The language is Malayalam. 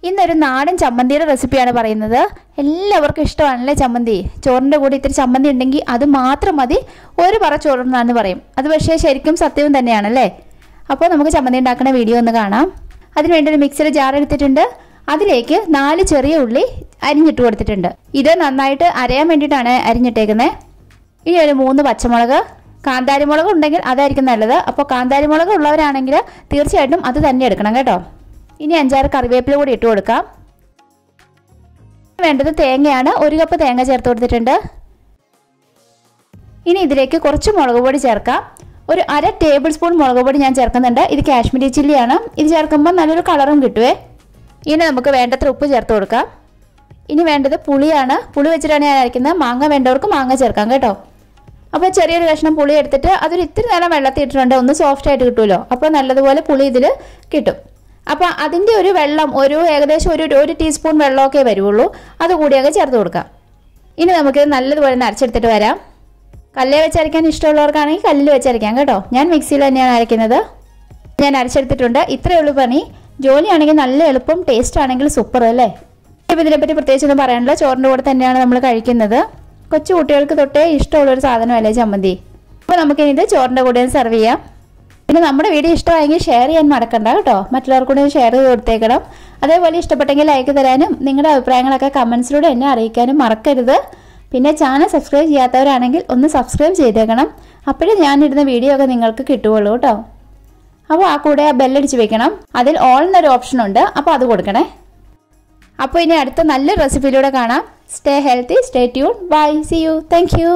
ഇന്നൊരു നാടൻ ചമ്മന്തിയുടെ റെസിപ്പിയാണ് പറയുന്നത്. എല്ലാവർക്കും ഇഷ്ടമാണല്ലേ ചമ്മന്തി. ചോറിൻ്റെ കൂടെ ഇത്തിരി ചമ്മന്തി ഉണ്ടെങ്കിൽ അത് മാത്രം മതി ഒരു പറ ചോറുണ്ടെന്ന് പറയും. അത് പക്ഷേ ശരിക്കും സത്യവും തന്നെയാണല്ലേ. അപ്പോൾ നമുക്ക് ചമ്മന്തി ഉണ്ടാക്കുന്ന വീഡിയോ ഒന്ന് കാണാം. അതിനുവേണ്ടി ഒരു മിക്സിയുടെ ജാർ എടുത്തിട്ടുണ്ട്. അതിലേക്ക് 4 ചെറിയ ഉള്ളി അരിഞ്ഞിട്ട് കൊടുത്തിട്ടുണ്ട്. ഇത് നന്നായിട്ട് അരയാൻ വേണ്ടിയിട്ടാണ് അരിഞ്ഞിട്ടേക്കുന്നത്. ഇനി ഒരു 3 പച്ചമുളക്, കാന്താരി മുളക് ഉണ്ടെങ്കിൽ അതായിരിക്കും നല്ലത്. അപ്പോൾ കാന്താരി മുളക് ഉള്ളവരാണെങ്കിൽ തീർച്ചയായിട്ടും അത് തന്നെ എടുക്കണം കേട്ടോ. ഇനി 5-6 കറിവേപ്പില കൂടി ഇട്ട് കൊടുക്കാം. വേണ്ടത് തേങ്ങയാണ്. 1 കപ്പ് തേങ്ങ ചേർത്ത് കൊടുത്തിട്ടുണ്ട്. ഇനി ഇതിലേക്ക് കുറച്ച് മുളക് പൊടി ചേർക്കാം. ഒരു 1/2 ടേബിൾ സ്പൂൺ മുളക് പൊടി ഞാൻ ചേർക്കുന്നുണ്ട്. ഇത് കാശ്മീരി ചില്ലിയാണ്. ഇത് ചേർക്കുമ്പോൾ നല്ലൊരു കളറും കിട്ടുവേ. ഇനി നമുക്ക് വേണ്ടത്ര ഉപ്പ് ചേർത്ത് കൊടുക്കാം. ഇനി വേണ്ടത് പുളിയാണ്. പുളി വെച്ചിട്ടാണ് ഞാൻ അരയ്ക്കുന്നത്. മാങ്ങ വേണ്ടവർക്ക് മാങ്ങ ചേർക്കാം കേട്ടോ. അപ്പോൾ ചെറിയൊരു കഷ്ണം പുളി എടുത്തിട്ട് അതൊരു ഇത്തിരി നേരം വെള്ളത്തിൽ ഇട്ടിട്ടുണ്ട്. ഒന്ന് സോഫ്റ്റ് ആയിട്ട് കിട്ടുമല്ലോ. അപ്പോൾ നല്ലതുപോലെ പുളി ഇതിൽ കിട്ടും. അപ്പോൾ അതിൻ്റെ ഒരു വെള്ളം ഏകദേശം ഒരു ടീസ്പൂൺ വെള്ളമൊക്കെ വരുള്ളൂ. അതുകൂടി അങ്ങ് ചേർത്ത് കൊടുക്കാം. ഇനി നമുക്ക് നല്ലതുപോലെ അരച്ചെടുത്തിട്ട് വരാം. കല്ലിൽ വെച്ചരയ്ക്കാൻ ഇഷ്ടമുള്ളവർക്കാണെങ്കിൽ കല്ലിൽ വെച്ചരയ്ക്കാം കേട്ടോ. ഞാൻ മിക്സിയിൽ തന്നെയാണ് അരയ്ക്കുന്നത്. ഞാൻ അരച്ചെടുത്തിട്ടുണ്ട്. ഇത്രയേ ഉള്ളൂ പണി. ജോലിയാണെങ്കിൽ നല്ല എളുപ്പം, ടേസ്റ്റ് ആണെങ്കിൽ സൂപ്പർ അല്ലേ. ഇപ്പോൾ ഇതിനെപ്പറ്റി പ്രത്യേകിച്ചൊന്നും പറയാനില്ല. ചോറിൻ്റെ കൂടെ തന്നെയാണ് നമ്മൾ കഴിക്കുന്നത്. കൊച്ചു കുട്ടികൾക്ക് തൊട്ടേ ഇഷ്ടമുള്ളൊരു സാധനമല്ലേ ചമ്മന്തി. അപ്പോൾ നമുക്കിനി ഇത് ചോറിൻ്റെ കൂടെ സെർവ് ചെയ്യാം. പിന്നെ നമ്മുടെ വീഡിയോ ഇഷ്ടമായെങ്കിൽ ഷെയർ ചെയ്യാൻ മറക്കണ്ട കേട്ടോ. മറ്റുള്ളവർക്ക് കൂടി ഷെയർ ചെയ്ത് കൊടുത്തേക്കണം. അതേപോലെ ഇഷ്ടപ്പെട്ടെങ്കിൽ ലൈക്ക് തരാനും നിങ്ങളുടെ അഭിപ്രായങ്ങളൊക്കെ കമൻസിലൂടെ എന്നെ അറിയിക്കാനും മറക്കരുത്. പിന്നെ ചാനൽ സബ്സ്ക്രൈബ് ചെയ്യാത്തവരാണെങ്കിൽ ഒന്ന് സബ്സ്ക്രൈബ് ചെയ്തേക്കണം. അപ്പോഴേ ഞാനിടുന്ന വീഡിയോ ഒക്കെ നിങ്ങൾക്ക് കിട്ടുകയുള്ളൂ കേട്ടോ. അപ്പോൾ ആ കൂടെ ആ ബെല്ലടിച്ച് വെക്കണം. അതിൽ ഓൾ എന്നൊരു ഓപ്ഷൻ ഉണ്ട്. അപ്പോൾ അത് കൊടുക്കണേ. അപ്പോൾ ഇനി അടുത്ത നല്ലൊരു റെസിപ്പിയിലൂടെ കാണാം. Stay healthy, stay tune. Bye, see you, thank U.